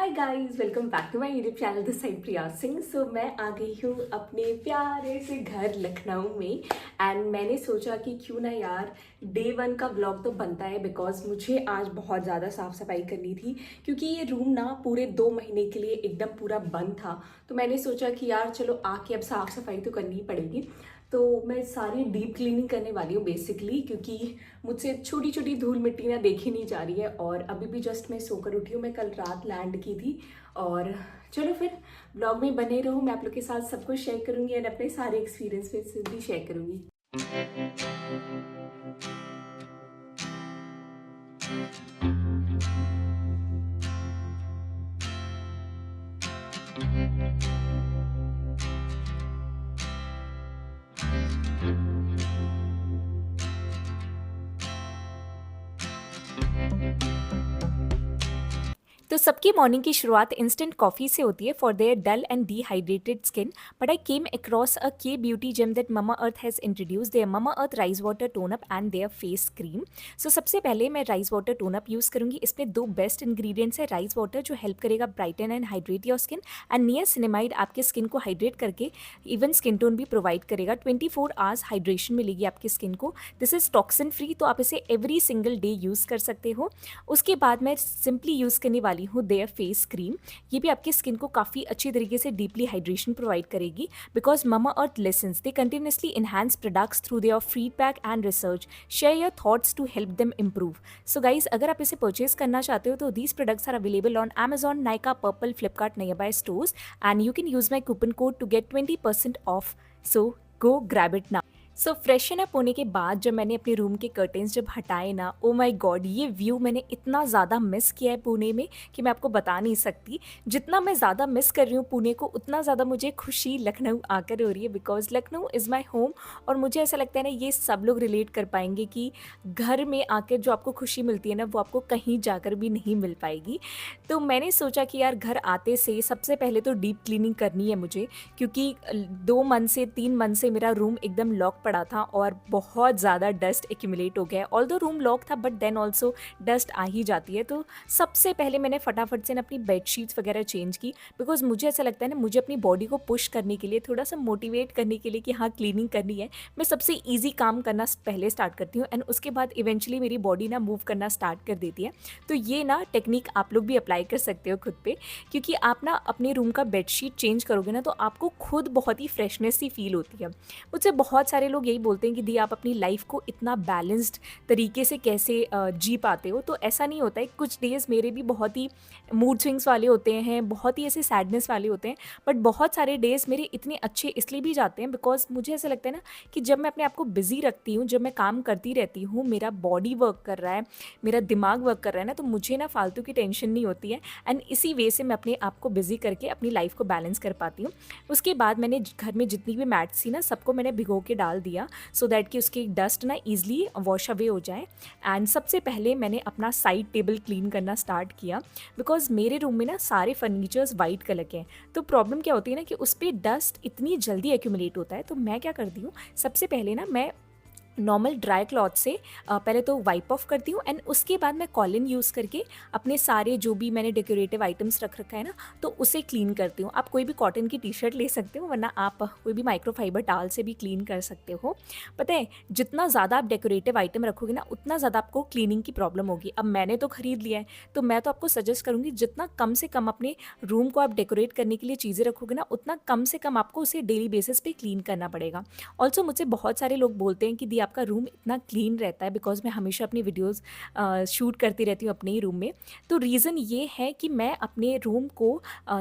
Hi guys, welcome back to my YouTube channel this side Priya Singh. So मैं आ गई हूँ अपने प्यारे से घर लखनऊ में एंड मैंने सोचा कि क्यों ना यार डे वन का व्लॉग तो बनता है बिकॉज मुझे आज बहुत ज़्यादा साफ़ सफाई करनी थी क्योंकि ये रूम ना पूरे 2 महीने के लिए एकदम पूरा बंद था। तो मैंने सोचा कि यार चलो आके अब साफ़ सफाई तो करनी ही पड़ेगी। तो मैं सारी डीप क्लीनिंग करने वाली हूँ बेसिकली, क्योंकि मुझसे छोटी छोटी धूल मिट्टी ना देखी नहीं जा रही है। और अभी भी जस्ट मैं सोकर उठी हूँ, मैं कल रात लैंड की थी। और चलो फिर ब्लॉग में बने रहो, मैं आप लोग के साथ सब कुछ शेयर करूँगी और अपने सारे एक्सपीरियंस भी शेयर करूँगी। तो सबकी मॉर्निंग की शुरुआत इंस्टेंट कॉफ़ी से होती है for their dull and dehydrated skin, but I came across a K beauty gem that Mama Earth has introduce their Mama Earth rice water tone up and their face cream. So सबसे पहले मैं rice water tone up use करूँगी। इसमें दो best ingredients है, rice water जो help करेगा brighten and hydrate your skin, and niacinamide आपके स्किन को हाइड्रेट करके इवन स्किन टोन भी प्रोवाइड करेगा। 24 आवर्स हाइड्रेशन मिलेगी आपकी स्किन को। दिस इज़ टॉक्सिन फ्री, तो आप इसे एवरी सिंगल डे यूज़ कर सकते हो। उसके बाद मैं सिंपली यूज़ करने वाली हूँ देयर फेस क्रीम। ये भी आपकी स्किन को काफ़ी अच्छी तरीके से डीपली हाइड्रेशन प्रोवाइड करेगी because Mamaearth lessons they continuously enhance products through their feedback and research. Share your thoughts to help them improve. So guys, अगर आप इसे परचेज करना चाहते हो तो these products are available on Amazon, Nykaa, Purplle, Flipkart, near by stores, and you can use my coupon code to get 20% off. So go grab it now. So freshen up होने के बाद जब मैंने अपने रूम के कर्टेंस जब हटाए ना, ओ माय गॉड, ये व्यू मैंने इतना ज़्यादा मिस किया है पुणे में कि मैं आपको बता नहीं सकती। जितना मैं ज़्यादा मिस कर रही हूँ पुणे को, उतना ज़्यादा मुझे खुशी लखनऊ आकर हो रही है because Lucknow is my home. और मुझे ऐसा लगता है ना, ये सब लोग रिलेट कर पाएंगे कि घर में आकर जो आपको खुशी मिलती है ना, वो आपको कहीं जाकर भी नहीं मिल पाएगी। तो मैंने सोचा कि यार घर आते से सबसे पहले तो डीप क्लीनिंग करनी है मुझे, क्योंकि 2 मंथ से 3 मंथ से मेरा रूम एकदम लॉक पड़ा था और बहुत ज़्यादा डस्ट एक्यूमुलेट हो गया है। ऑल्दो रूम लॉक था बट देन ऑल्सो डस्ट आ ही जाती है। तो सबसे पहले मैंने फटाफट से ना अपनी बेडशीट्स वगैरह चेंज की बिकॉज मुझे ऐसा लगता है ना, मुझे अपनी बॉडी को पुश करने के लिए, थोड़ा सा मोटिवेट करने के लिए कि हाँ क्लीनिंग करनी है, मैं सबसे ईजी काम करना पहले स्टार्ट करती हूँ एंड उसके बाद इवेंचुअली मेरी बॉडी ना मूव करना स्टार्ट कर देती है। तो ये ना टेक्निक आप लोग भी अप्लाई कर सकते हो खुद पे, क्योंकि आप ना अपने रूम का बेडशीट चेंज करोगे ना तो आपको खुद बहुत ही फ्रेशनेस सी फील होती है। मुझसे बहुत सारे लोग यही बोलते हैं कि दी आप अपनी लाइफ को इतना बैलेंस्ड तरीके से कैसे जी पाते हो। तो ऐसा नहीं होता है, कुछ डेज़ मेरे भी बहुत ही मूड स्विंग्स वाले होते हैं, बहुत ही ऐसे सैडनेस वाले होते हैं, बट बहुत सारे डेज़ मेरे इतने अच्छे इसलिए भी जाते हैं बिकॉज मुझे ऐसा लगता है ना कि जब मैं अपने आप को बिज़ी रखती हूँ, जब मैं काम करती रहती हूँ, मेरा बॉडी वर्क कर रहा है, मेरा दिमाग वर्क कर रहा है ना, तो मुझे ना फालतू की टेंशन नहीं होती है एंड इसी वे से मैं अपने आप को बिज़ी करके अपनी लाइफ को बैलेंस कर पाती हूँ। उसके बाद मैंने घर में जितनी भी मैट्स थी ना, सबको मैंने भिगो के डाल दिया सो दैट कि उसकी डस्ट ना ईजिली वॉश अवे हो जाए। एंड सबसे पहले मैंने अपना साइड टेबल क्लीन करना स्टार्ट किया बिकॉज मेरे रूम में ना सारे फर्नीचर्स वाइट कलर के हैं। तो प्रॉब्लम क्या होती है ना कि उस पर डस्ट इतनी जल्दी एक्यूमुलेट होता है। तो मैं क्या करती हूँ, सबसे पहले ना मैं नॉर्मल ड्राई क्लॉथ से पहले तो वाइप ऑफ करती हूँ एंड उसके बाद मैं कॉलिन यूज़ करके अपने सारे जो भी मैंने डेकोरेटिव आइटम्स रख रखा है ना, तो उसे क्लीन करती हूँ। आप कोई भी कॉटन की टी शर्ट ले सकते हो, वरना आप कोई भी माइक्रोफाइबर टाल से भी क्लीन कर सकते हो। पता है, जितना ज़्यादा आप डेकोरेटिव आइटम रखोगे ना, उतना ज़्यादा आपको क्लीनिंग की प्रॉब्लम होगी। अब मैंने तो ख़रीद लिया है, तो मैं तो आपको सजेस्ट करूँगी जितना कम से कम अपने रूम को आप डेकोरेट करने के लिए चीज़ें रखोगे ना, उतना कम से कम आपको उसे डेली बेसिस पे क्लीन करना पड़ेगा। ऑल्सो मुझसे बहुत सारे लोग बोलते हैं कि दी आपका रूम इतना क्लीन रहता है बिकॉज मैं हमेशा अपनी वीडियोस शूट करती रहती हूँ अपने ही रूम में। तो रीज़न ये है कि मैं अपने रूम को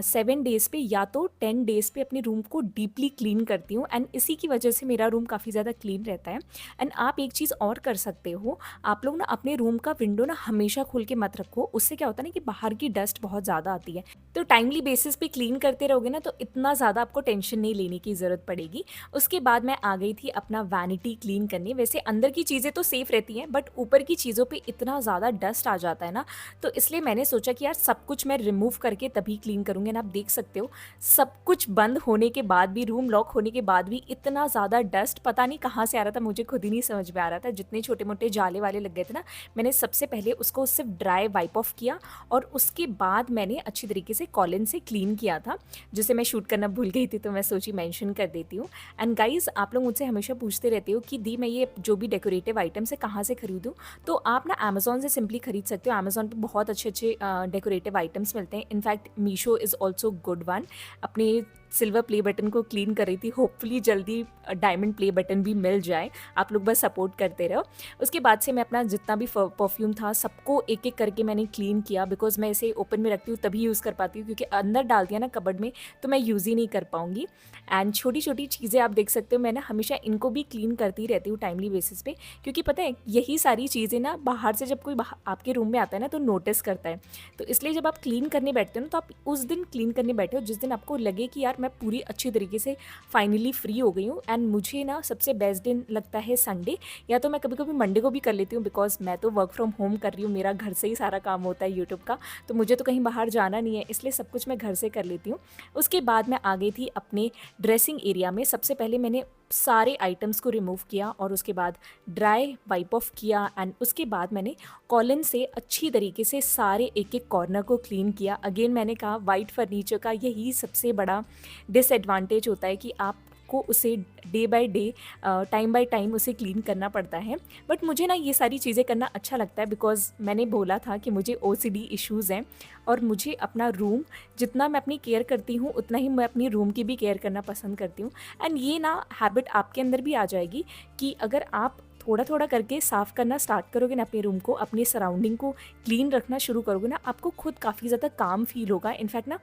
7 डेज़ पे या तो 10 डेज़ पे अपने रूम को डीपली क्लीन करती हूँ एंड इसी की वजह से मेरा रूम काफ़ी ज़्यादा क्लीन रहता है। एंड आप एक चीज़ और कर सकते हो, आप लोग ना अपने रूम का विंडो ना हमेशा खोल के मत रखो। उससे क्या होता है ना कि बाहर की डस्ट बहुत ज़्यादा आती है। तो टाइमली बेसिस पे क्लीन करते रहोगे ना, तो इतना ज़्यादा आपको टेंशन नहीं लेने की ज़रूरत पड़ेगी। उसके बाद मैं आ गई थी अपना वैनिटी क्लीन करने। वैसे अंदर की चीज़ें तो सेफ़ रहती हैं, बट ऊपर की चीज़ों पे इतना ज़्यादा डस्ट आ जाता है ना, तो इसलिए मैंने सोचा कि यार सब कुछ मैं रिमूव करके तभी क्लीन करूँगी। एंड आप देख सकते हो सब कुछ बंद होने के बाद भी, रूम लॉक होने के बाद भी इतना ज़्यादा डस्ट पता नहीं कहाँ से आ रहा था, मुझे खुद ही नहीं समझ में आ रहा था। जितने छोटे-मोटे जाले वाले लग गए थे ना, मैंने सबसे पहले उसको सिर्फ ड्राई वाइप ऑफ किया और उसके बाद मैंने अच्छी तरीके से कॉलिन से क्लीन किया था, जिसे मैं शूट करना भूल गई थी, तो मैं सोची मेंशन कर देती हूँ। एंड गाइज़, आप लोग मुझसे हमेशा पूछते रहते हो कि दी मैं ये जो भी डेकोरेटिव आइटम्स है कहाँ से खरीदूँ, तो आप ना अमेज़न से सिंपली खरीद सकते हो। अमेज़न पे बहुत अच्छे डेकोरेटिव आइटम्स मिलते हैं। In fact Meesho is also good one. अपने सिल्वर प्ले बटन को क्लीन कर रही थी, होपफुली जल्दी डायमंड प्ले बटन भी मिल जाए, आप लोग बस सपोर्ट करते रहो। उसके बाद से मैं अपना जितना भी परफ्यूम था सबको एक एक करके मैंने क्लीन किया, बिकॉज मैं इसे ओपन में रखती हूँ तभी यूज़ कर पाती हूँ, क्योंकि अंदर डाल दिया ना कबर्ड में तो मैं यूज़ ही नहीं कर पाऊँगी। एंड छोटी छोटी चीज़ें आप देख सकते हो, मैं ना हमेशा इनको भी क्लीन करती रहती हूँ टाइमली बेसिस पे, क्योंकि पता है यही सारी चीज़ें ना बाहर से जब कोई आपके रूम में आता है ना तो नोटिस करता है। तो इसलिए जब आप क्लीन करने बैठते हो ना, तो आप उस दिन क्लीन करने बैठे हो जिस दिन आपको लगे कि यार मैं पूरी अच्छी तरीके से फाइनली फ्री हो गई हूँ। एंड मुझे ना सबसे बेस्ट दिन लगता है संडे, या तो मैं कभी कभी मंडे को भी कर लेती हूँ, बिकॉज मैं तो वर्क फ्रॉम होम कर रही हूँ, मेरा घर से ही सारा काम होता है यूट्यूब का, तो मुझे तो कहीं बाहर जाना नहीं है, इसलिए सब कुछ मैं घर से कर लेती हूँ। उसके बाद मैं आ गई थी अपने ड्रेसिंग एरिया में। सबसे पहले मैंने सारे आइटम्स को रिमूव किया और उसके बाद ड्राई वाइप ऑफ किया, एंड उसके बाद मैंने कॉलिन से अच्छी तरीके से सारे एक एक कॉर्नर को क्लीन किया। अगेन मैंने कहा वाइट फर्नीचर का यही सबसे बड़ा डिसएडवांटेज होता है कि आपको उसे day by day, time by time उसे क्लीन करना पड़ता है। बट मुझे ना ये सारी चीज़ें करना अच्छा लगता है, बिकॉज मैंने बोला था कि मुझे OCD इश्यूज़ हैं और मुझे अपना रूम, जितना मैं अपनी केयर करती हूँ उतना ही मैं अपनी रूम की भी केयर करना पसंद करती हूँ। एंड ये ना हैबिट आपके अंदर भी आ जाएगी कि अगर आप थोड़ा थोड़ा करके साफ़ करना स्टार्ट करोगे ना अपने रूम को, अपनी सराउंडिंग को क्लीन रखना शुरू करोगे ना, आपको खुद काफ़ी ज़्यादा काम फील होगा। इनफैक्ट ना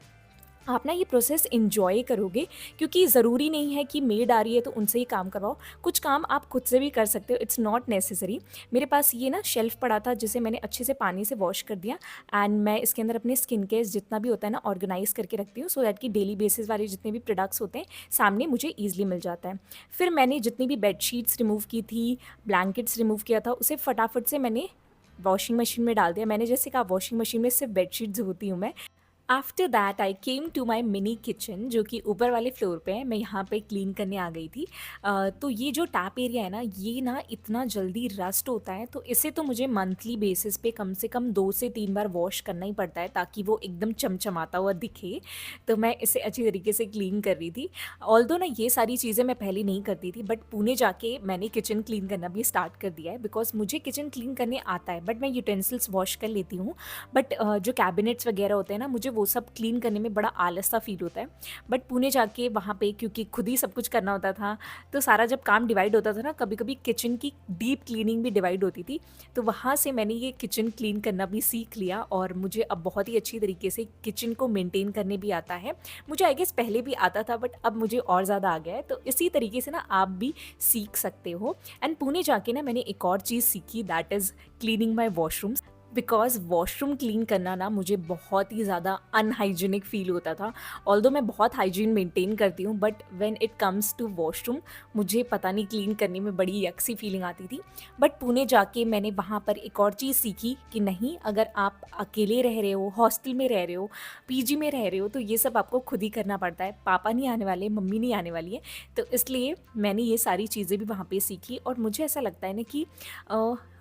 आप ना ये प्रोसेस इन्जॉय करोगे, क्योंकि ज़रूरी नहीं है कि मेड आ रही है तो उनसे ही काम करवाओ, कुछ काम आप खुद से भी कर सकते हो, इट्स नॉट नेसेसरी। मेरे पास ये ना शेल्फ़ पड़ा था जिसे मैंने अच्छे से पानी से वॉश कर दिया, एंड मैं इसके अंदर अपने स्किन केयर जितना भी होता है ना ऑर्गेनाइज करके रखती हूँ, सो दैट कि डेली बेसिस वाले जितने भी प्रोडक्ट्स होते हैं सामने मुझे ईजिली मिल जाता है। फिर मैंने जितनी भी बेडशीट्स रिमूव की थी, ब्लैंकेट्स रिमूव किया था, उसे फटाफट से मैंने वॉशिंग मशीन में डाल दिया। मैंने जैसे कहा वॉशिंग मशीन में सिर्फ बेडशीट्स धोती हूँ मैं। After that I came to my mini kitchen, जो कि ऊपर वाले फ्लोर पे है। मैं यहाँ पे क्लीन करने आ गई थी। तो ये जो टैप एरिया है ना, ये ना इतना जल्दी रस्ट होता है, तो इसे तो मुझे मंथली बेसिस पे कम से कम 2 से 3 बार वॉश करना ही पड़ता है, ताकि वो एकदम चमचमाता हुआ दिखे। तो मैं इसे अच्छी तरीके से क्लीन कर रही थी। ऑल्दो ना ये सारी चीज़ें मैं पहले नहीं करती थी, बट पुणे जाके मैंने किचन क्लीन करना भी स्टार्ट कर दिया है, बिकॉज मुझे किचन क्लीन करने आता है, बट मैं यूटेंसिल्स वॉश कर लेती हूँ। बट जो कैबिनेट्स वगैरह होते हैं ना, मुझे वो सब क्लीन करने में बड़ा आलस सा फील होता है। बट पुणे जाके वहाँ पे क्योंकि खुद ही सब कुछ करना होता था, तो सारा जब काम डिवाइड होता था ना, कभी कभी किचन की डीप क्लीनिंग भी डिवाइड होती थी, तो वहाँ से मैंने ये किचन क्लीन करना भी सीख लिया और मुझे अब बहुत ही अच्छी तरीके से किचन को मेंटेन करने भी आता है। मुझे आई गेस पहले भी आता था, बट अब मुझे और ज़्यादा आ गया है, तो इसी तरीके से ना आप भी सीख सकते हो। एंड पुणे जाके ना मैंने एक और चीज़ सीखी, that is cleaning my washrooms. Because washroom clean करना ना मुझे बहुत ही ज़्यादा अनहाइजीनिक फ़ील होता था। ऑल्दो मैं बहुत हाइजीन मेंटेन करती हूँ, but when it comes to washroom मुझे पता नहीं क्लीन करने में बड़ी यक सी फीलिंग आती थी। बट पुणे जाके मैंने वहाँ पर एक और चीज़ सीखी कि नहीं, अगर आप अकेले रह रहे हो, हॉस्टल में रह रहे हो, PG में रह रहे हो, तो ये सब आपको खुद ही करना पड़ता है। पापा नहीं आने वाले, मम्मी नहीं आने वाली है, तो इसलिए मैंने ये सारी चीज़ें भी वहाँ पे सीखी। और मुझे ऐसा लगता है ना कि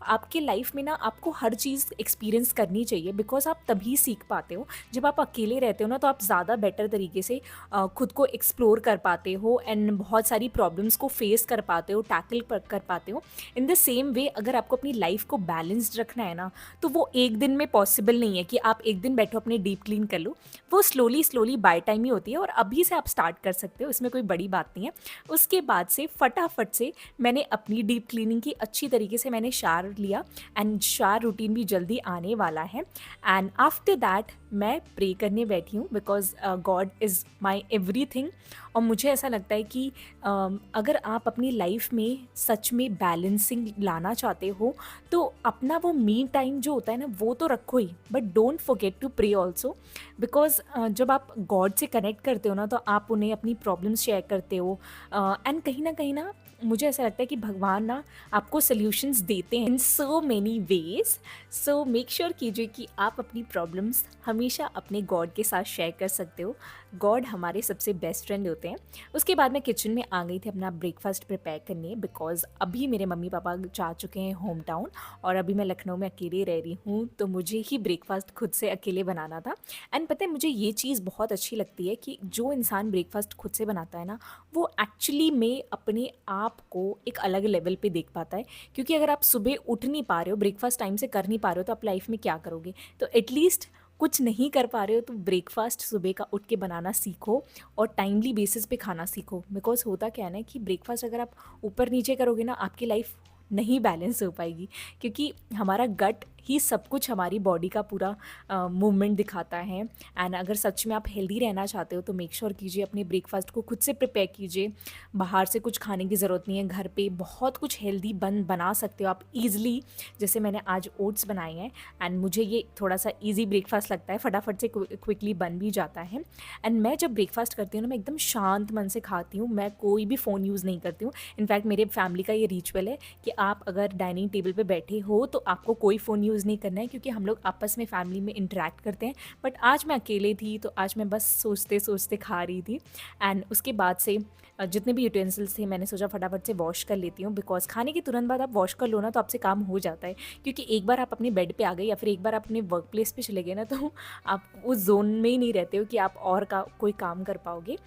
आपके लाइफ में ना आपको हर चीज़ एक्सपीरियंस करनी चाहिए, बिकॉज आप तभी सीख पाते हो। जब आप अकेले रहते हो ना, तो आप ज़्यादा बेटर तरीके से खुद को एक्सप्लोर कर पाते हो एंड बहुत सारी प्रॉब्लम्स को फेस कर पाते हो, टैकल कर पाते हो। इन द सेम वे अगर आपको अपनी लाइफ को बैलेंस्ड रखना है ना, तो वो एक दिन में पॉसिबल नहीं है कि आप एक दिन बैठो अपने डीप क्लीन कर लो। वो स्लोली बाय टाइम ही होती है, और अभी से आप स्टार्ट कर सकते हो, इसमें कोई बड़ी बात नहीं है। उसके बाद से फटाफट से मैंने अपनी डीप क्लीनिंग की अच्छी तरीके से मैंने शावर लिया, एंड शावर रूटीन भी जल्दी आने वाला है। एंड आफ्टर दैट मैं प्रे करने बैठी हूँ, because God is my everything. और मुझे ऐसा लगता है कि अगर आप अपनी लाइफ में सच में बैलेंसिंग लाना चाहते हो, तो अपना वो मी टाइम जो होता है ना, वो तो रखो ही, but don't forget to pray also. Because जब आप गॉड से कनेक्ट करते हो ना, तो आप उन्हें अपनी प्रॉब्लम्स शेयर करते हो, एंड कहीं ना मुझे ऐसा लगता है कि भगवान ना आपको सॉल्यूशंस देते हैं in so many ways. So make sure कीजिए कि आप अपनी प्रॉब्लम्स हमेशा अपने गॉड के साथ शेयर कर सकते हो। गॉड हमारे सबसे बेस्ट फ्रेंड होते हैं। उसके बाद मैं किचन में आ गई थी अपना ब्रेकफास्ट प्रिपेयर करने, बिकॉज अभी मेरे मम्मी पापा जा चुके हैं होम टाउन और अभी मैं लखनऊ में अकेले रह रही हूँ, तो मुझे ही ब्रेकफास्ट खुद से अकेले बनाना था। एंड पता है मुझे ये चीज़ बहुत अच्छी लगती है कि जो इंसान ब्रेकफास्ट खुद से बनाता है ना, वो एक्चुअली में अपने आप को एक अलग लेवल पे देख पाता है। क्योंकि अगर आप सुबह उठ नहीं पा रहे हो, ब्रेकफास्ट टाइम से कर नहीं पा रहे हो, तो आप लाइफ में क्या करोगे? तो एटलीस्ट कुछ नहीं कर पा रहे हो तो ब्रेकफास्ट सुबह का उठ के बनाना सीखो और टाइमली बेसिस पे खाना सीखो। बिकॉज होता क्या है ना कि ब्रेकफास्ट अगर आप ऊपर नीचे करोगे ना, आपकी लाइफ नहीं बैलेंस हो पाएगी। क्योंकि हमारा गट ही सब कुछ हमारी बॉडी का पूरा मूवमेंट दिखाता है। एंड अगर सच में आप हेल्दी रहना चाहते हो तो मेक श्योर कीजिए अपने ब्रेकफास्ट को खुद से प्रिपेयर कीजिए। बाहर से कुछ खाने की ज़रूरत नहीं है, घर पे बहुत कुछ हेल्दी बना सकते हो आप ईज़िली। जैसे मैंने आज ओट्स बनाए हैं एंड मुझे ये थोड़ा सा ईजी ब्रेकफास्ट लगता है, फटाफट से क्विकली बन भी जाता है। एंड मैं जब ब्रेकफास्ट करती हूँ ना, मैं एकदम शांत मन से खाती हूँ, मैं कोई भी फ़ोन यूज़ नहीं करती हूँ। इनफैक्ट मेरे फैमिली का ये रिचुअल है कि आप अगर डाइनिंग टेबल पे बैठे हो तो आपको कोई फ़ोन यूज़ नहीं करना है, क्योंकि हम लोग आपस में फैमिली में इंटरेक्ट करते हैं। बट आज मैं अकेले थी तो आज मैं बस सोचते सोचते खा रही थी। एंड उसके बाद से जितने भी यूटेंसिल्स थे मैंने सोचा फटाफट से वॉश कर लेती हूँ, बिकॉज खाने के तुरंत बाद आप वॉश कर लो ना तो आपसे काम हो जाता है। क्योंकि एक बार आप अपने बेड पे आ गए या फिर एक बार आप अपने वर्क प्लेस पे चले गए ना, तो आप उस जोन में ही नहीं रहते हो कि आप और कोई काम कर पाओगे।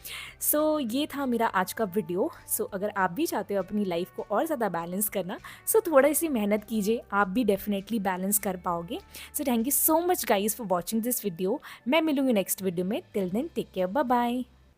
सो ये था मेरा आज का वीडियो। सो अगर आप भी चाहते हो अपनी लाइफ को और ज़्यादा बैलेंस करना, सो थोड़ा सी मेहनत कीजिए, आप भी डेफिनेटली बैलेंस कर पाओगे। So thank you so much guys for watching this video. मैं मिलूंगी नेक्स्ट वीडियो में। Till then take care, bye bye.